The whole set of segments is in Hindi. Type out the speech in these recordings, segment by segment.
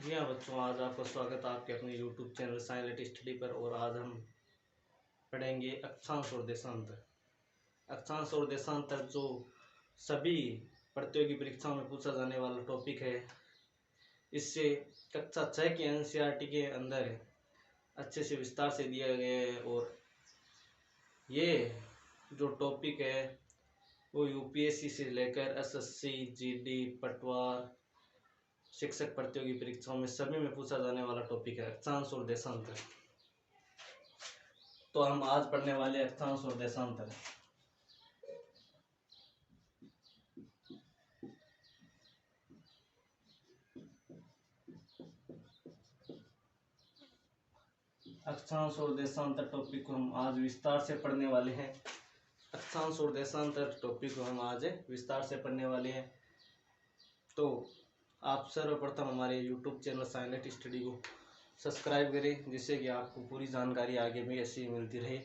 जी हाँ बच्चों, आज आपका स्वागत है आपके अपने YouTube चैनल साइलेंट स्टडी पर। और आज हम पढ़ेंगे अक्षांश और देशांतर। अक्षांश और देशांतर जो सभी प्रतियोगी परीक्षाओं में पूछा जाने वाला टॉपिक है। इससे कक्षा 6 के NCERT के अंदर अच्छे से विस्तार से दिया गया है। और ये जो टॉपिक है वो UPSC से लेकर SSC, GD, पटवार, शिक्षक प्रतियोगी परीक्षाओं में सभी में पूछा जाने वाला टॉपिक है अक्षांश और देशांतर। तो हम आज पढ़ने वाले अक्षांश और देशांतर। अक्षांश और देशांतर टॉपिक को हम आज विस्तार से पढ़ने वाले हैं। अक्षांश और देशांतर टॉपिक को हम आज विस्तार से पढ़ने वाले हैं। तो आप सर्वप्रथम हमारे YouTube चैनल साइलेंट स्टडी को सब्सक्राइब करें, जिससे कि आपको पूरी जानकारी आगे भी ऐसी मिलती रहे।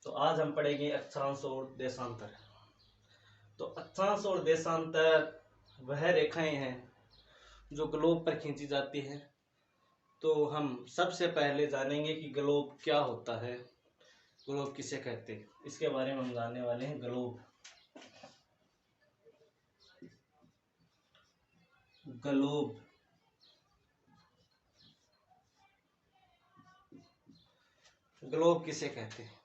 तो आज हम पढ़ेंगे अक्षांश और देशांतर। तो अक्षांश और देशांतर वह रेखाएं हैं जो ग्लोब पर खींची जाती हैं। तो हम सबसे पहले जानेंगे कि ग्लोब क्या होता है, ग्लोब किसे कहते हैं, इसके बारे में हम जानने वाले हैं। ग्लोब ग्लोब ग्लोब किसे कहते हैं,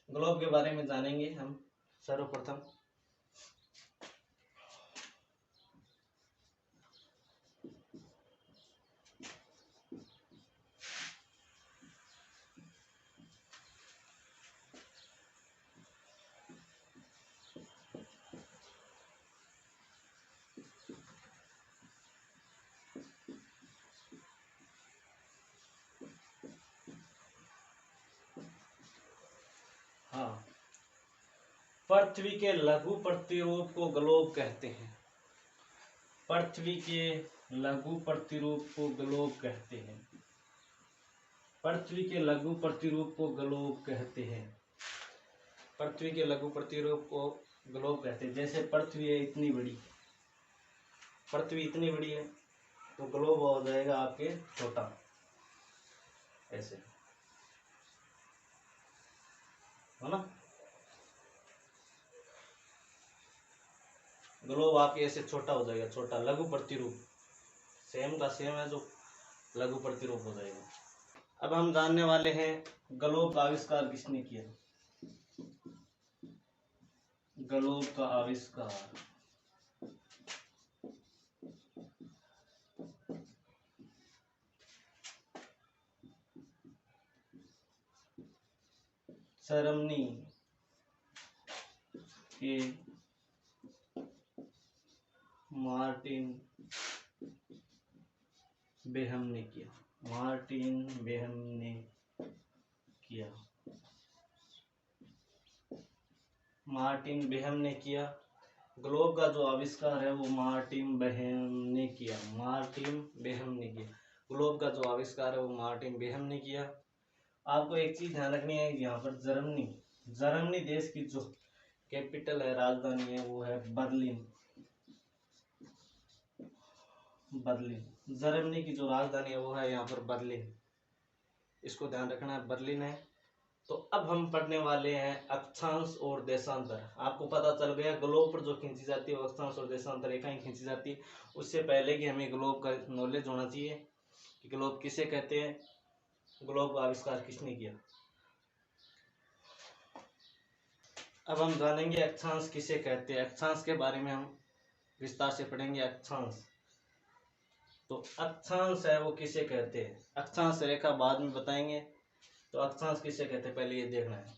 ग्लोब के बारे में जानेंगे हम सर्वप्रथम। हाँ, पृथ्वी के लघु प्रतिरूप को ग्लोब कहते हैं। पृथ्वी के लघु प्रतिरूप को ग्लोब कहते हैं। पृथ्वी के लघु प्रतिरूप को ग्लोब कहते हैं। पृथ्वी के लघु प्रतिरूप को ग्लोब कहते हैं। जैसे पृथ्वी है इतनी बड़ी, पृथ्वी इतनी बड़ी है तो ग्लोब हो जाएगा आपके छोटा, ऐसे है ना। ग्लोब आपके ऐसे छोटा हो जाएगा, छोटा लघु प्रतिरूप, सेम का सेम है जो लघु प्रतिरूप हो जाएगा। अब हम जानने वाले हैं ग्लोब का आविष्कार किसने किया। ग्लोब का आविष्कार जर्मनी के मार्टिन बेहम ने किया। मार्टिन बेहम ने किया। मार्टिन बेहम ने किया। ग्लोब का जो आविष्कार है वो मार्टिन बेहम ने किया। मार्टिन बेहम ने किया। ग्लोब का जो आविष्कार है वो मार्टिन बेहम ने किया। आपको एक चीज ध्यान रखनी है, यहाँ पर जर्मनी, जर्मनी देश की जो कैपिटल है, राजधानी है, वो है बर्लिन। बर्लिन, जर्मनी की जो राजधानी है वो है यहाँ पर बर्लिन। इसको ध्यान रखना है, बर्लिन है। तो अब हम पढ़ने वाले हैं अक्षांश और देशांतर। आपको पता चल गया ग्लोब पर जो खींची जाती है वो अक्षांश और देशांतर रेखाएं खींची जाती है। उससे पहले कि हमें ग्लोब का नॉलेज होना चाहिए कि ग्लोब किसे कहते हैं, ग्लोब का आविष्कार किसने किया। अब हम जानेंगे अक्षांश किसे कहते हैं। अक्षांश के बारे में हम विस्तार से पढ़ेंगे। अक्षांश, तो अक्षांश है वो किसे कहते हैं। अक्षांश रेखा बाद में बताएंगे। तो अक्षांश किसे कहते हैं पहले ये देखना है।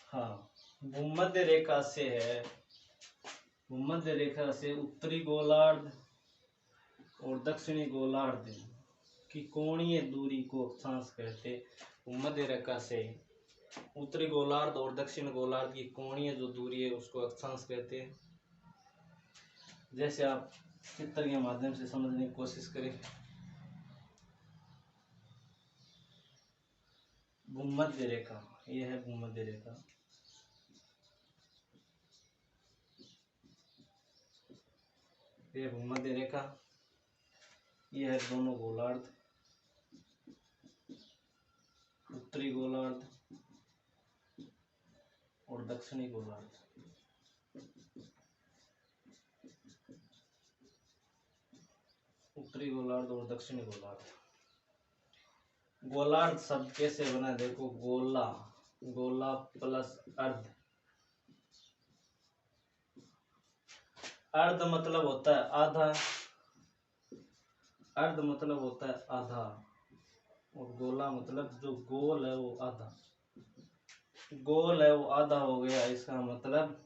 हाँ, भूमध्य रेखा से है, भूमध्य रेखा से उत्तरी गोलार्ध और दक्षिणी गोलार्ध की कोणीय दूरी को अक्षांश कहते हैं। भूमध्य रेखा से उत्तरी गोलार्ध और दक्षिण गोलार्ध की कोणीय जो दूरी है उसको अक्षांश कहते हैं। जैसे आप चित्र के माध्यम से समझने की कोशिश करें। भूमध्य रेखा, यह है भूमध्य रेखा। यह भूमध्य रेखा, यह है दोनों गोलार्ध, उत्तरी गोलार्ध और दक्षिणी गोलार्ध। उत्तरी गोलार्ध और दक्षिणी गोलार्ध। गोलार्ध शब्द कैसे बना, देखो, गोला, गोला प्लस अर्ध। अर्ध मतलब होता है आधा, अर्ध मतलब होता है आधा, और गोला मतलब जो गोल है वो आधा। गोल है वो आधा हो गया, इसका मतलब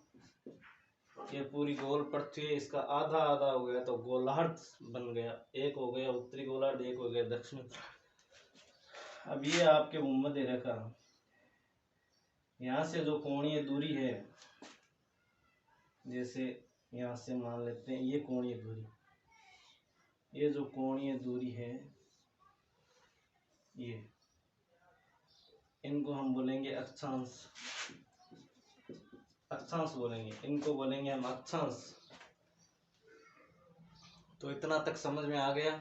ये पूरी गोल पृथ्वी है, इसका आधा आधा हो गया तो गोलार्ध बन गया। एक हो गया उत्तरी गोलार्ध, एक हो गया दक्षिणी। अब ये आपके भूमध्य रेखा, यहाँ से जो कोणीय दूरी है, जैसे यहाँ से मान लेते हैं ये कोणीय दूरी, ये जो कोणीय दूरी है ये, इनको हम बोलेंगे अक्षांश, अक्षांश बोलेंगे, इनको बोलेंगे हम अक्षांश। तो इतना तक समझ में आ गया।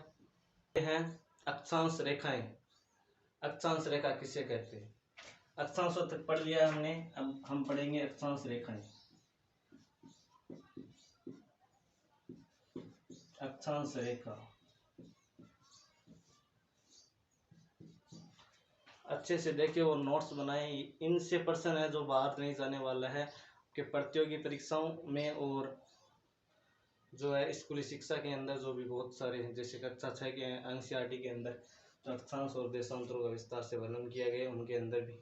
ये है अक्षांश रेखाएं। अक्षांश रेखा किसे कहते हैं? अक्षांश तक पढ़ लिया हमने, अब हम पढ़ेंगे अक्षांश रेखाएं। अक्षांश रेखा अच्छे से देखिए और नोट्स बनाए। इनसे प्रश्न है जो बाहर नहीं जाने वाला है कि प्रतियोगी परीक्षाओं में और जो है स्कूली शिक्षा के अंदर जो भी बहुत सारे हैं, जैसे कक्षा 6 के एनसीईआरटी के अंदर जो अक्षांश और देशांतरों का विस्तार से वर्णन किया गया, उनके अंदर भी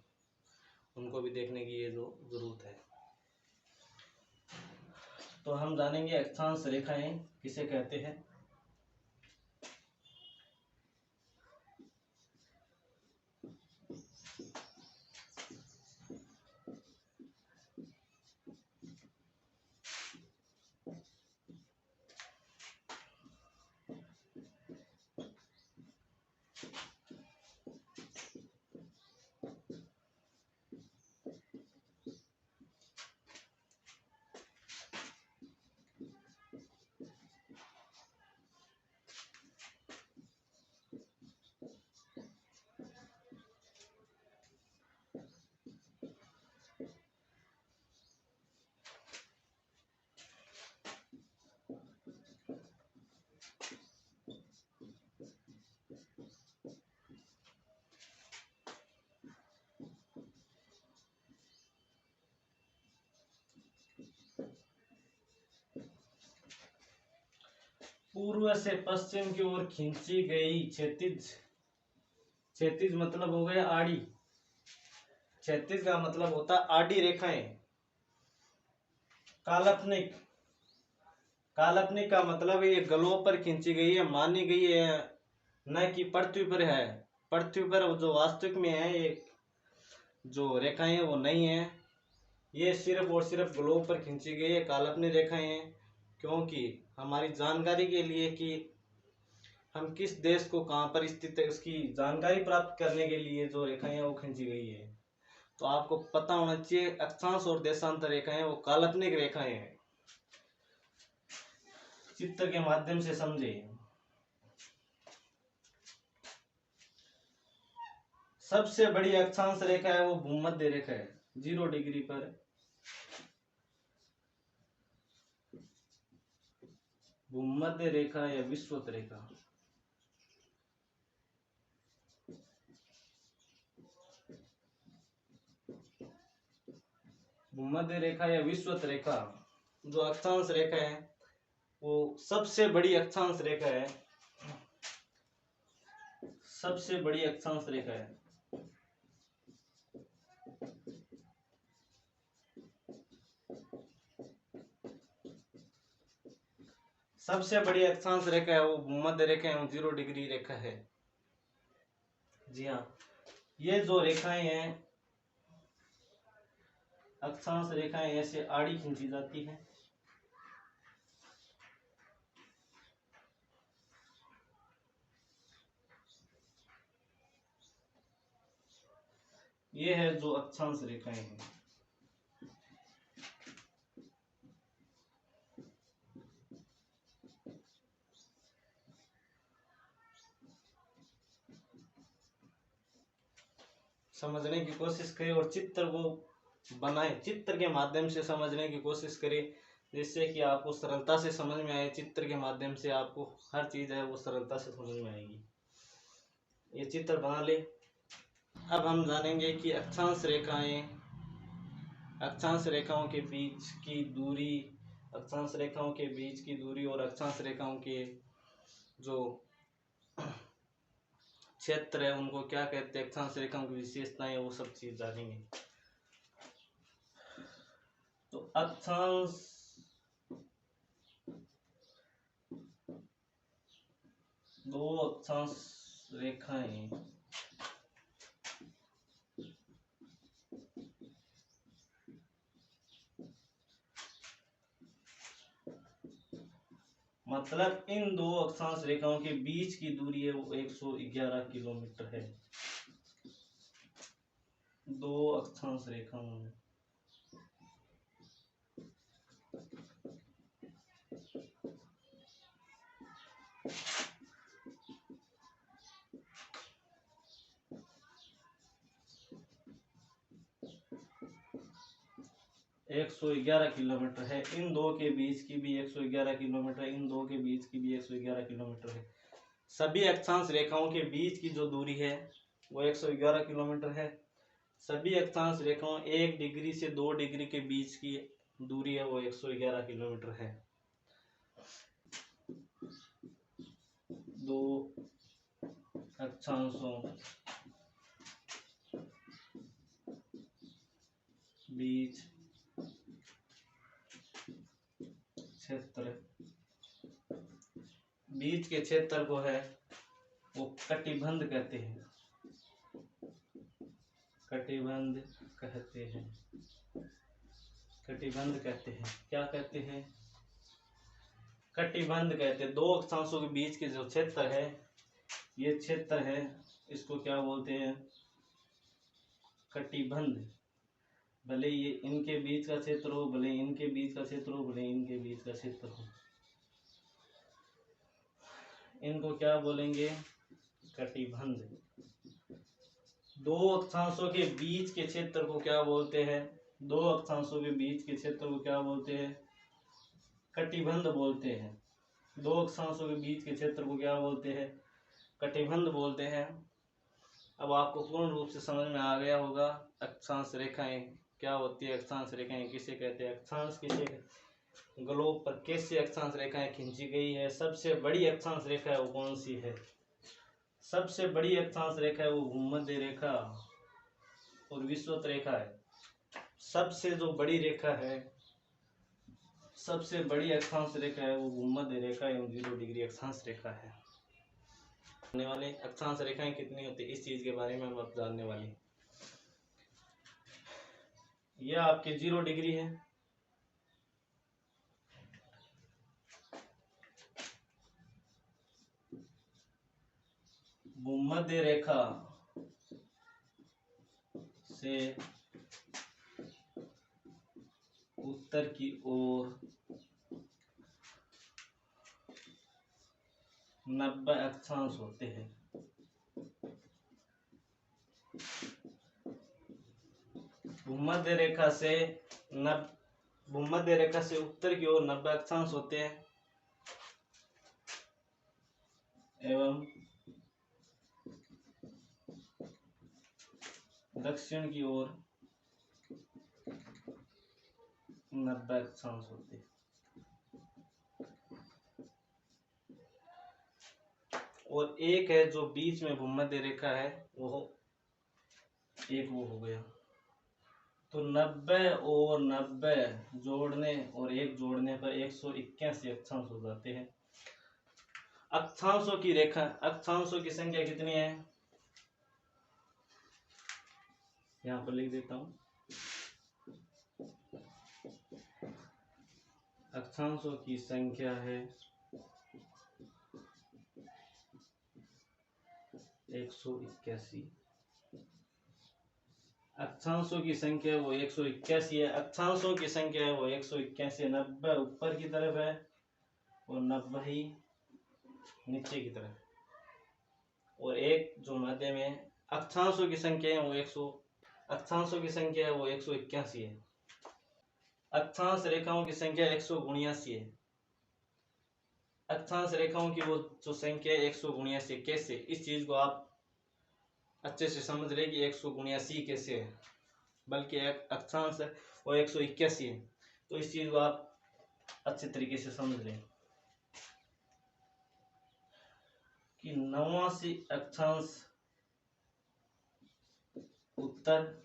उनको भी देखने की ये जो जरूरत है। तो हम जानेंगे अक्षांश रेखाएं किसे कहते हैं। पूर्व से पश्चिम की ओर खींची गई क्षैतिज, क्षैतिज मतलब हो गया आड़ी, क्षैतिज का मतलब होता है आड़ी रेखाएं। काल्पनिक, काल्पनिक का मतलब ये गलों पर खींची गई है, मानी गई है, न कि पृथ्वी पर है। पृथ्वी पर जो वास्तविक में है ये जो रेखाएं हैं वो नहीं है, ये सिर्फ और सिर्फ गलों पर खींची गई है, काल्पनिक रेखाएं हैं। क्योंकि हमारी जानकारी के लिए कि हम किस देश को कहाँ पर स्थित है उसकी जानकारी प्राप्त करने के लिए जो रेखाएं हैं वो खींची गई है। तो आपको पता होना चाहिए अक्षांश और देशांतर रेखाएं वो काल्पनिक रेखाएं हैं। चित्र के माध्यम से समझे। सबसे बड़ी अक्षांश रेखा है वो भूमध्य रेखा है, 0 डिग्री पर। भूमध्य रेखा या विषुवत रेखा, भूमध्य रेखा या विषुवत रेखा जो अक्षांश रेखा है वो सबसे बड़ी अक्षांश रेखा है, सबसे बड़ी अक्षांश रेखा है। सबसे बड़ी अक्षांश रेखा है वो भूमध्य रेखा एवं 0 डिग्री रेखा है। जी हाँ, ये जो रेखाएं हैं अक्षांश रेखाएं ऐसे आड़ी खींची जाती है। ये है जो अक्षांश रेखाएं हैं। समझने की कोशिश करें और चित्र को बनाए, चित्र के माध्यम से समझने की कोशिश करें जिससे कि आपको सरलता से समझ में आए। चित्र के माध्यम से आपको हर चीज है वो सरलता से समझ में आएगी। ये चित्र बना ले। अब हम जानेंगे कि अक्षांश रेखाएं, अक्षांश रेखाओं के बीच की दूरी, अक्षांश रेखाओं के बीच की दूरी और अक्षांश रेखाओं के जो क्षेत्र है उनको क्या कहते हैं, अक्षांश रेखाओं की विशेषताएं, वो सब चीज जानेंगे। तो अक्षांश दो अक्षांश रेखाएं मतलब इन दो अक्षांश रेखाओं के बीच की दूरी है वो 111 किलोमीटर है। दो अक्षांश रेखाओं में एक 111 किलोमीटर है। इन दो के बीच की भी 111 किलोमीटर है, इन दो के बीच की भी 111 किलोमीटर है। सभी अक्षांश रेखाओं के बीच की जो दूरी है वो 111 किलोमीटर है। सभी अक्षांश रेखाओं 1 डिग्री से 2 डिग्री के बीच की दूरी है वो 111 किलोमीटर है। दो अक्षांशों बीच क्षेत्र, बीच के क्षेत्र को है वो कटिबंध कहते हैं। कटिबंध कहते हैं, कटिबंध कहते हैं। क्या कहते हैं? कटिबंध कहते हैं। दो अक्षांशों के बीच के जो क्षेत्र है, ये क्षेत्र है, इसको क्या बोलते हैं? कटिबंध। भले ये इनके बीच का क्षेत्र हो, भले इनके बीच का क्षेत्र हो, भले इनके बीच का क्षेत्र हो, इनको क्या बोलेंगे? कटिबंध। दो अक्षांशों के बीच के क्षेत्र को क्या बोलते हैं? दो अक्षांशों के बीच के क्षेत्र को क्या बोलते हैं? कटिबंध बोलते हैं। दो अक्षांशों के बीच के क्षेत्र को क्या बोलते हैं? कटिबंध बोलते हैं। अब आपको पूर्ण रूप से समझ में आ गया होगा अक्षांश रेखाएं क्या होती है, अक्षांश रेखाएं किसे कहते हैं, अक्षांश किसे, ग्लोब पर कैसे अक्षांश रेखाएं खींची गई है, सबसे बड़ी अक्षांश रेखा है वो कौन सी है। सबसे बड़ी अक्षांश रेखा है वो भूमध्य रेखा और विषुवत रेखा है। सबसे जो बड़ी रेखा है, सबसे बड़ी अक्षांश रेखा है वो भूमध्य रेखा एवं 0 डिग्री अक्षांश रेखा है। जानने वाले अक्षांश रेखाएं कितनी होती है, इस चीज के बारे में हम अब जानने वाले। यह आपके 0 डिग्री है, भूमध्य रेखा से उत्तर की ओर 90 अक्षांश होते हैं। भूमध्य रेखा से भूमध्य रेखा से उत्तर की ओर 90 अक्षांश होते हैं एवं दक्षिण की ओर 90 अक्षांश होते हैं। और एक है जो बीच में भूमध्य रेखा है, वो एक वो हो गया। तो 90 और 90 जोड़ने और एक जोड़ने पर 181 अक्षांश हो जाते हैं। अक्षांशों की रेखा, अक्षांशों की संख्या कितनी है, यहाँ पर लिख देता हूं। अक्षांशों की संख्या है 181। अक्षांशों की संख्या वो 181 है। अक्षांशों की संख्या है वो 181, 90 ऊपर की तरफ है और 90 ही नीचे की तरफ, और एक जो मध्य में। अक्षांशों की संख्या है वो अक्षांशों की संख्या है वो 181 है। अक्षांश रेखाओं की संख्या 179 है। अक्षांश रेखाओं की वो जो संख्या है 179, कैसे, इस चीज को आप अच्छे से समझ रहे कि 179 कैसे है, बल्कि एक अक्षांश है वो 181 है, तो इस चीज को आप अच्छे तरीके से समझ लें कि 89 अक्षांश उत्तर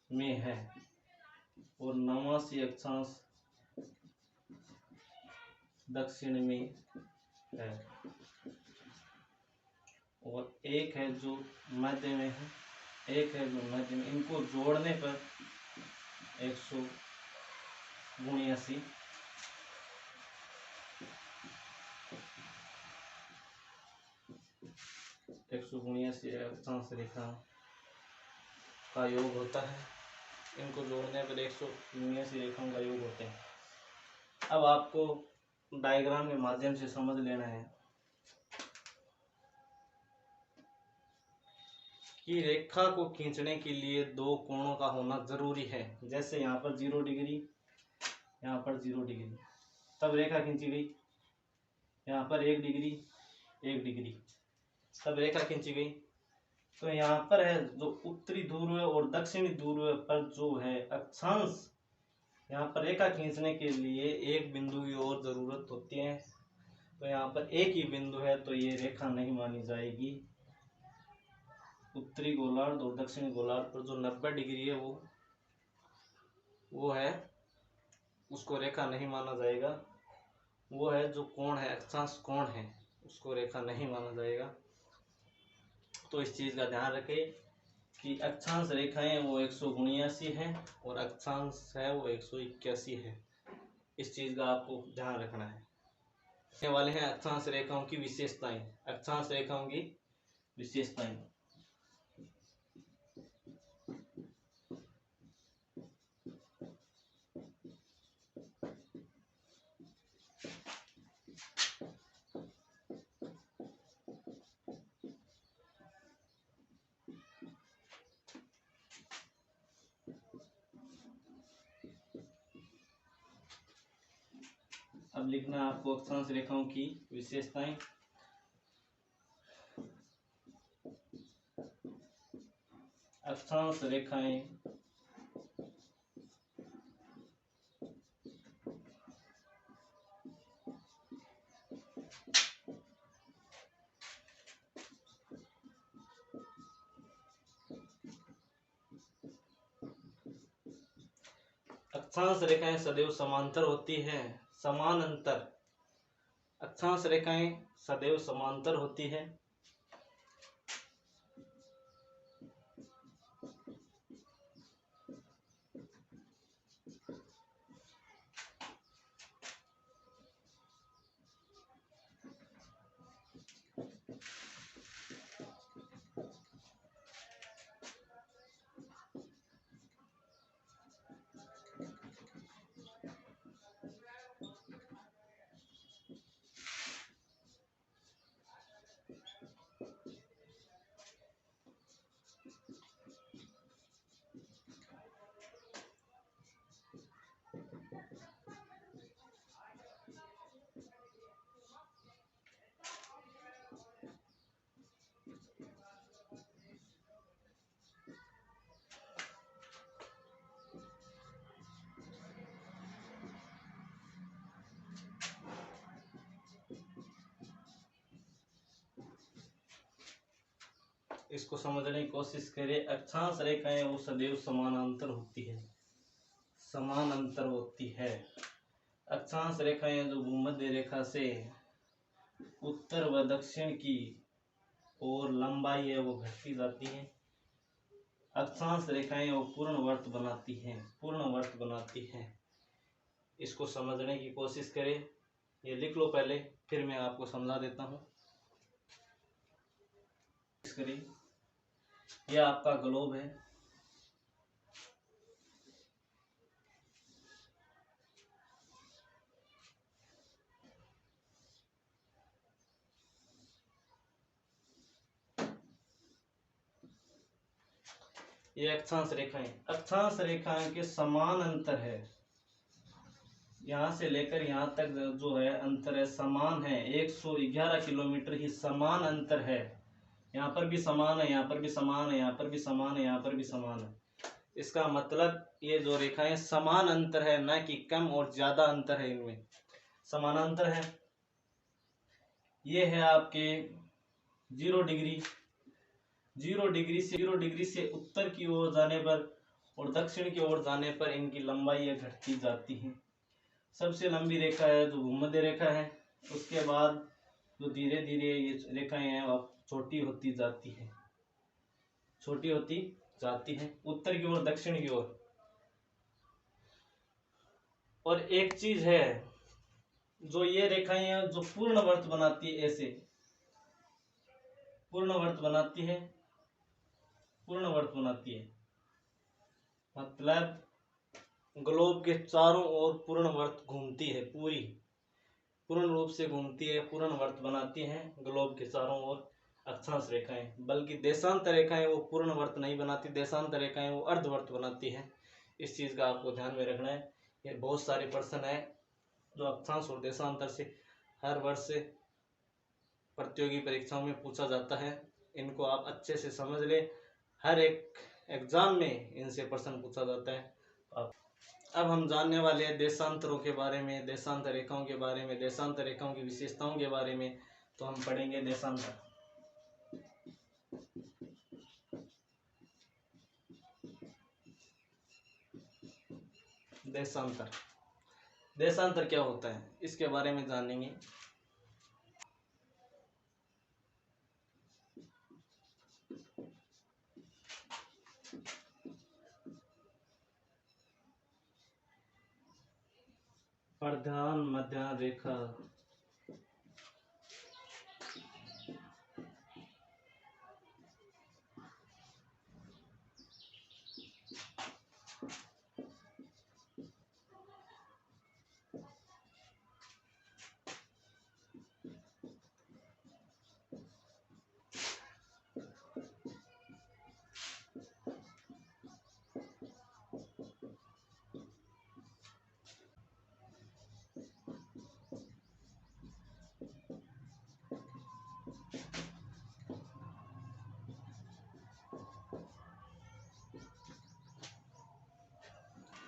में है और 89 अक्षांश दक्षिण में है, और एक है जो मध्य में है, एक है जो मध्य में। इनको जोड़ने पर 179 अक्षांश रेखा का योग होता है। इनको जोड़ने पर 179 रेखाओं का योग होते हैं। अब आपको डायग्राम के माध्यम से समझ लेना है कि रेखा को खींचने के लिए दो कोणों का होना जरूरी है। जैसे यहाँ पर 0 डिग्री, यहाँ पर 0 डिग्री, तब रेखा खींची गई। यहाँ पर 1 डिग्री, 1 डिग्री, तब रेखा खींची गई। तो यहाँ पर है जो उत्तरी ध्रुव और दक्षिणी ध्रुव पर जो है अक्षांश, यहाँ पर रेखा खींचने के लिए एक बिंदु की और जरूरत होती है। तो यहाँ पर एक ही बिंदु है, तो ये रेखा नहीं मानी जाएगी। उत्तरी गोलार्ध और दक्षिणी गोलार्ध पर जो 90 डिग्री है वो है, उसको रेखा नहीं माना जाएगा। वो है जो कोण है, अक्षांश कोण है, उसको रेखा नहीं माना जाएगा। तो इस चीज का ध्यान रखें कि अक्षांश रेखाएं वो 179 है और अक्षांश है वो 181 है। इस चीज का आपको ध्यान रखना है। वाले हैं अक्षांश रेखाओं की विशेषताएं। अक्षांश रेखाओं की विशेषताएं, अब लिखना आपको अक्षांश रेखाओं की विशेषताएं। अक्षांश रेखाएं अक्षांश रेखाएं सदैव समांतर होती है। समानांतर, अक्षांश रेखाएं सदैव समांतर होती है। इसको समझने की कोशिश करें। अक्षांश रेखाएं वो सदैव समानांतर होती है, समानांतर होती है। अक्षांश रेखाएं जो भूमध्य रेखा से उत्तर व दक्षिण की ओर लंबाई है वो घटती जाती है। अक्षांश रेखाएं वो पूर्ण वर्त बनाती हैं। इसको समझने की कोशिश करें। ये लिख लो पहले, फिर मैं आपको समझा देता हूँ। ये आपका ग्लोब है। ये अक्षांश रेखाएं के समान अंतर है। यहाँ से लेकर यहाँ तक जो है अंतर है, समान है। 111 किलोमीटर ही समान अंतर है। यहाँ पर भी समान है, यहाँ पर भी समान है, यहाँ पर भी समान है, यहाँ पर भी समान है। इसका मतलब ये जो रेखाएं समान अंतर है, ना कि कम और ज्यादा अंतर है, इनमें समानांतर है। ये है आपके 0 डिग्री। 0 डिग्री से उत्तर की ओर जाने पर और दक्षिण की ओर जाने पर इनकी लंबाई घटती जाती है। सबसे लंबी रेखा है जो भूमध्य रेखा है। उसके बाद जो धीरे धीरे ये रेखाएं हैं अब छोटी होती जाती है, उत्तर की ओर दक्षिण की ओर। और एक चीज है, जो ये रेखाएं हैं जो पूर्ण वर्त बनाती है, ऐसे पूर्ण वर्त बनाती है। मतलब ग्लोब के चारों ओर पूर्ण वर्त घूमती है, पूर्ण रूप से घूमती है, पूर्ण वर्त बनाती है ग्लोब के चारों ओर अक्षांश रेखाएं। बल्कि देशांतर रेखाएं वो पूर्ण वर्त नहीं बनाती, देशांतर रेखाएं वो अर्धवर्त बनाती हैं। इस चीज का आपको ध्यान में रखना है। ये बहुत सारे प्रश्न है जो अक्षांश और देशांतर से हर वर्ष प्रतियोगी परीक्षाओं में पूछा जाता है। इनको आप अच्छे से समझ ले, हर एक एग्जाम में इनसे प्रश्न पूछा जाता है। अब हम जानने वाले हैं देशांतरों के बारे में, देशांतर रेखाओं के बारे में, देशांतर रेखाओं की विशेषताओं के बारे में। तो हम पढ़ेंगे देशांतर। देशांतर क्या होता है इसके बारे में जानेंगे। प्रधान मध्य रेखा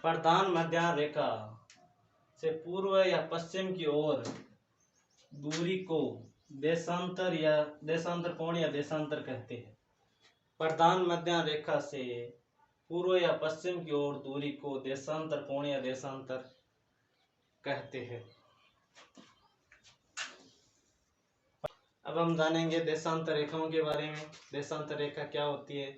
प्रधान मध्य रेखा से पूर्व या पश्चिम की ओर दूरी को देशांतर कोण या देशांतर कहते हैं। प्रधान मध्य रेखा से पूर्व या पश्चिम की ओर दूरी को देशांतर कोण या देशांतर कहते हैं। अब हम जानेंगे देशांतर रेखाओं के बारे में। देशांतर रेखा क्या होती है।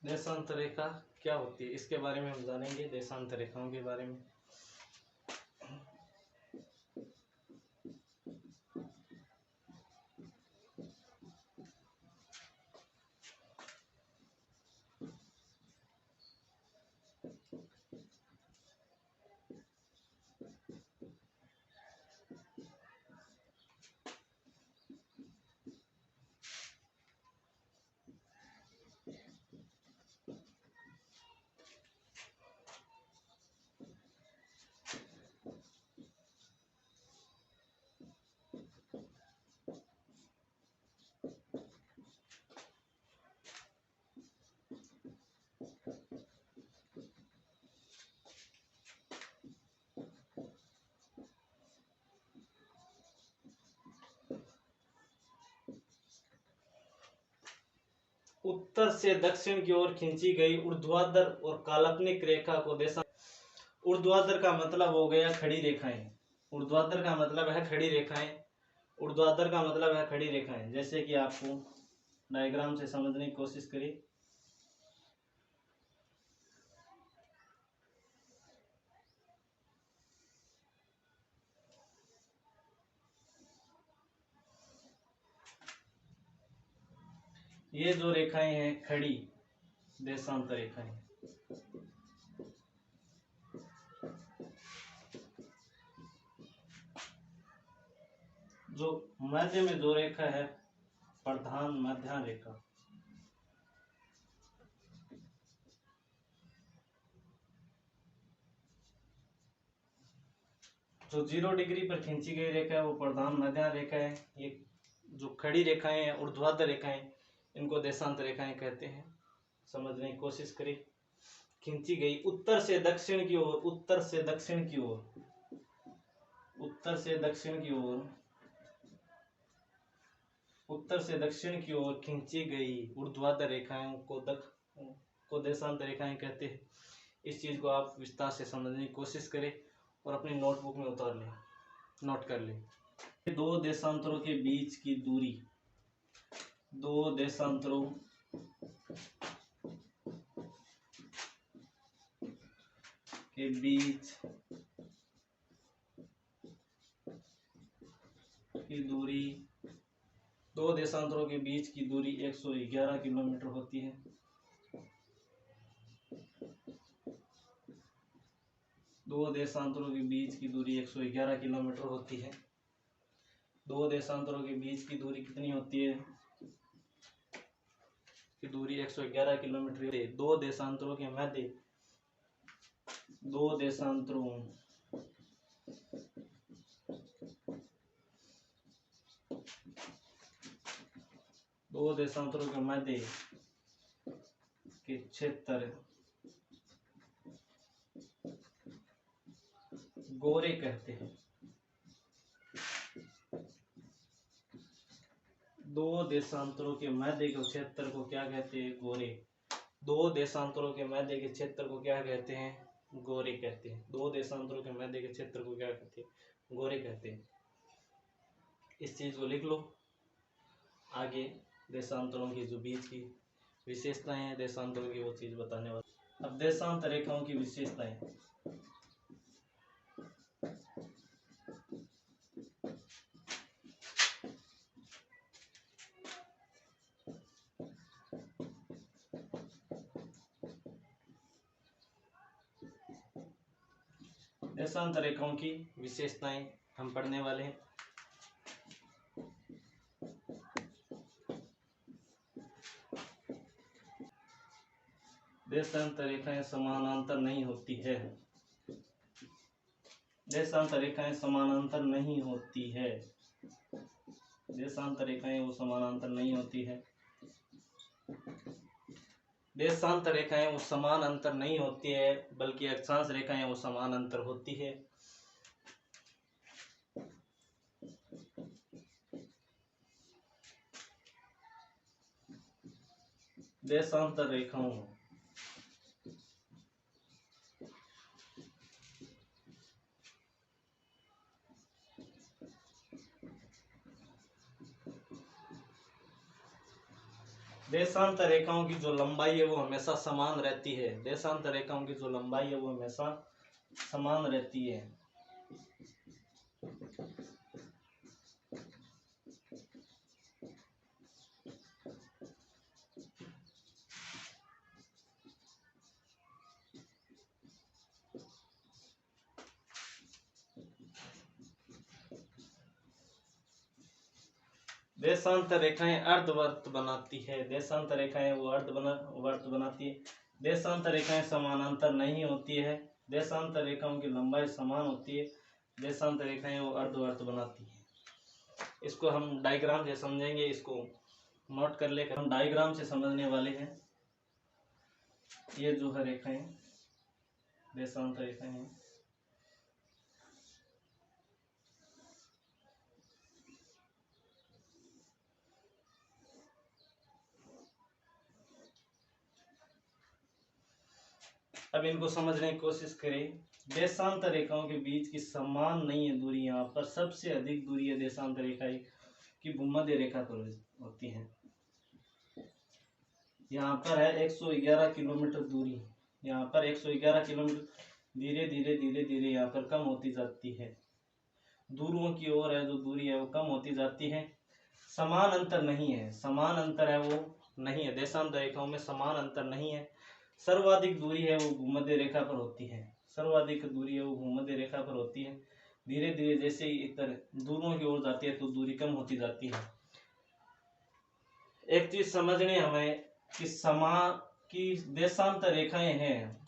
देशांतर रेखा क्या होती है इसके बारे में हम जानेंगे, देशांतर रेखाओं के बारे में। उत्तर से दक्षिण की ओर खींची गई ऊर्ध्वाधर और काल्पनिक रेखा को देशांतर। ऊर्ध्वाधर का मतलब हो गया खड़ी रेखाएं। ऊर्ध्वाधर का मतलब है खड़ी रेखाएं। ऊर्ध्वाधर का मतलब है खड़ी रेखाएं। जैसे कि आपको डायग्राम से समझने की कोशिश करें। ये जो रेखाएं हैं खड़ी देशांतर रेखाएं। जो मध्य में जो रेखा है प्रधान मध्य रेखा, जो 0 डिग्री पर खींची गई रेखा है वो प्रधान मध्य रेखा है। ये जो खड़ी रेखाएं हैं ऊर्ध्वाधर रेखाएं, इनको देशांतर रेखाएं कहते हैं। समझने की कोशिश करें। खींची गई उत्तर से दक्षिण की ओर, उत्तर से दक्षिण की ओर, उत्तर से दक्षिण की ओर, उत्तर से दक्षिण की ओर खींची गई ऊर्ध्वाधर रेखाएं को देशांतर रेखाएं कहते हैं। इस चीज को आप विस्तार से समझने की कोशिश करें और अपनी नोटबुक में उतार लें, नोट कर लें। दो देशांतरों के बीच की दूरी, दो देशांतरों के बीच की दूरी, दो देशांतरों के बीच की दूरी 111 किलोमीटर होती है। दो देशांतरों के बीच की दूरी 111 किलोमीटर होती है। दो देशांतरों के बीच की दूरी कितनी होती है? की दूरी 111 किलोमीटर है। दो देशांतरों के मध्य, दो देशांतरों दो देशांतरों के मध्य के क्षेत्र गोरे कहते हैं। दो देशांतरों के मध्य के क्षेत्र को क्या कहते हैं? गोरे। दो देशांतरों के मध्य के क्षेत्र को क्या कहते हैं? गोरे कहते हैं। दो देशांतरों के मध्य के क्षेत्र को क्या कहते हैं? गोरे कहते हैं। इस चीज को लिख लो। आगे देशांतरों की जो बीच की विशेषताएं हैं देशांतरों की, वो चीज बताने वाला। अब देशांतर रेखाओं की विशेषताएं। देशांतर रेखाओं की विशेषताएं हम पढ़ने वाले हैं। देशांतर रेखाएं समानांतर नहीं होती है। देशांतर रेखाएं समानांतर नहीं होती है। देशांतर रेखाएं वो समानांतर नहीं होती है। देशांतर रेखाएं वो समान अंतर नहीं होती है, बल्कि अक्षांश रेखाएं वो समान अंतर होती है। देशांतर रेखाओं देशांतर रेखाओं की जो लंबाई है वो हमेशा समान रहती है। देशांतर रेखाओं की जो लंबाई है वो हमेशा समान रहती है। देशांतर रेखाएं अर्धवर्त बनाती है। देशांतर रेखाएं वो वर्त बनाती है। देशांतर रेखाएं समानांतर नहीं होती है। देशांतर रेखाओं की लंबाई समान होती है। देशांतर रेखाएं वो अर्धवर्त बनाती है। इसको हम डायग्राम से समझेंगे। इसको नोट कर लेकर हम डायग्राम से समझने वाले हैं। ये जो है रेखाएं देशांतर रेखाएं हैं। अब इनको समझने की कोशिश करें। देशांतर रेखाओं के बीच की समान नहीं है दूरी, यहाँ पर सबसे अधिक दूरी है देशांतर रेखा की भूमध्य रेखा पर होती है। यहाँ पर है 111 किलोमीटर दूरी, यहाँ पर 111 किलोमीटर, धीरे धीरे धीरे धीरे यहाँ पर कम होती जाती है। दूरों की ओर है जो दूरी है वो कम होती जाती है। समान अंतर नहीं है, समान अंतर है वो नहीं है, देशांतर रेखाओं में समान अंतर नहीं है। सर्वाधिक दूरी है वो भूमध्य रेखा पर होती है, सर्वाधिक दूरी है वो भूमध्य रेखा पर होती है। धीरे धीरे जैसे ही इतर दूरों की ओर जाती है तो दूरी कम होती जाती है। एक चीज समझनी हमें कि देशांतर रेखाएं हैं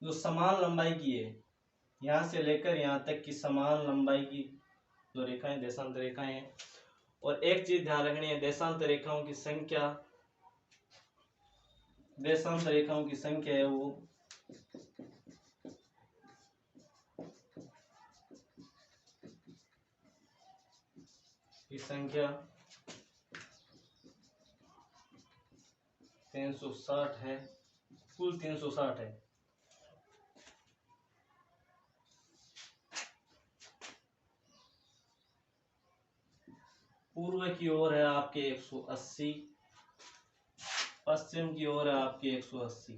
जो समान लंबाई की है, यहाँ से लेकर यहाँ तक की समान लंबाई की जो रेखाएं देशांतर रेखाएं हैं। और एक चीज ध्यान रखनी है, देशांतर रेखाओं की संख्या है वो की संख्या 360 है, कुल 360 है। पूर्व की ओर है आपके 180, पश्चिम की ओर है आपके 180।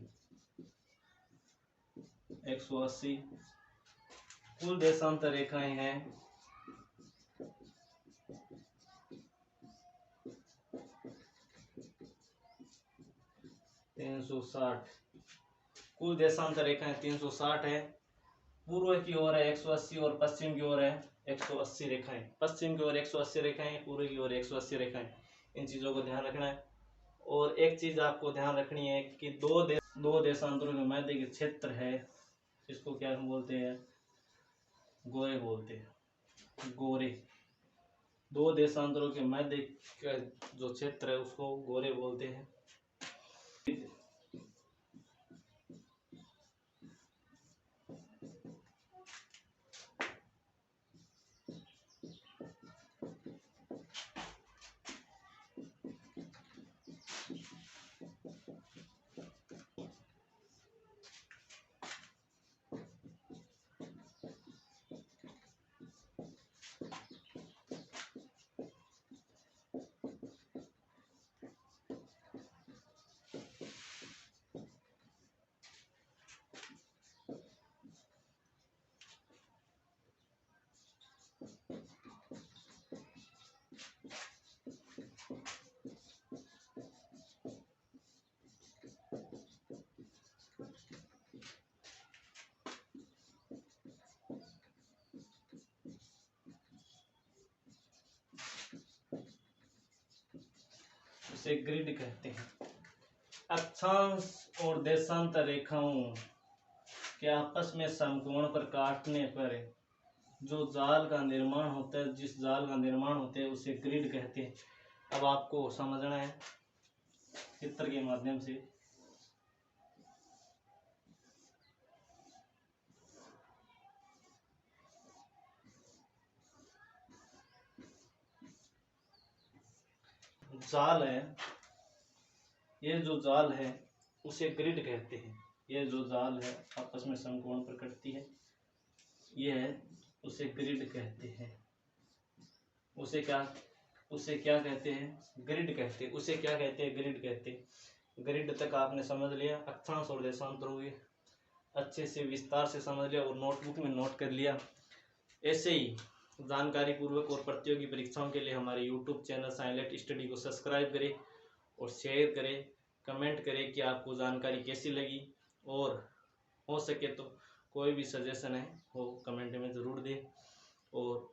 कुल देशांतर रेखाएं हैं 360, कुल देशांतर रेखाएं 360 है। पूर्व की ओर है 180 और पश्चिम की ओर है 180 रेखाएं, पश्चिम की ओर 180 रेखाएं, पूर्व की ओर 180 रेखाएं। इन चीजों को ध्यान रखना है। और एक चीज आपको ध्यान रखनी है कि दो देशांतरों के मध्य के क्षेत्र है, इसको क्या बोलते हैं, गोरे बोलते हैं, गोरे। दो देशांतरों के मध्य का जो क्षेत्र है उसको गोरे बोलते हैं। इसे ग्रिड कहते हैं। अक्षांश और देशांतर रेखाओं के आपस में समकोण पर काटने पर जो जाल का निर्माण होता है, जिस जाल का निर्माण होता है उसे ग्रिड कहते हैं। अब आपको समझना है चित्र के माध्यम से। जाल है, ये जो जाल है उसे ग्रिड कहते हैं। ये जो जाल है आपस में समकोण पर कटती है, ये है, उसे ग्रिड कहते हैं। उसे क्या कहते हैं, ग्रिड कहते हैं। उसे क्या कहते हैं, ग्रिड कहते हैं। ग्रिड तक आपने समझ लिया, अक्षांश और देशांतरों की अच्छे से विस्तार से समझ लिया और नोटबुक में नोट कर लिया। ऐसे ही जानकारी पूर्वक और प्रतियोगी परीक्षाओं के लिए हमारे YouTube चैनल साइलेंट स्टडी को सब्सक्राइब करें और शेयर करें, कमेंट करें कि आपको जानकारी कैसी लगी, और हो सके तो कोई भी सजेशन है वो कमेंट में ज़रूर दें। और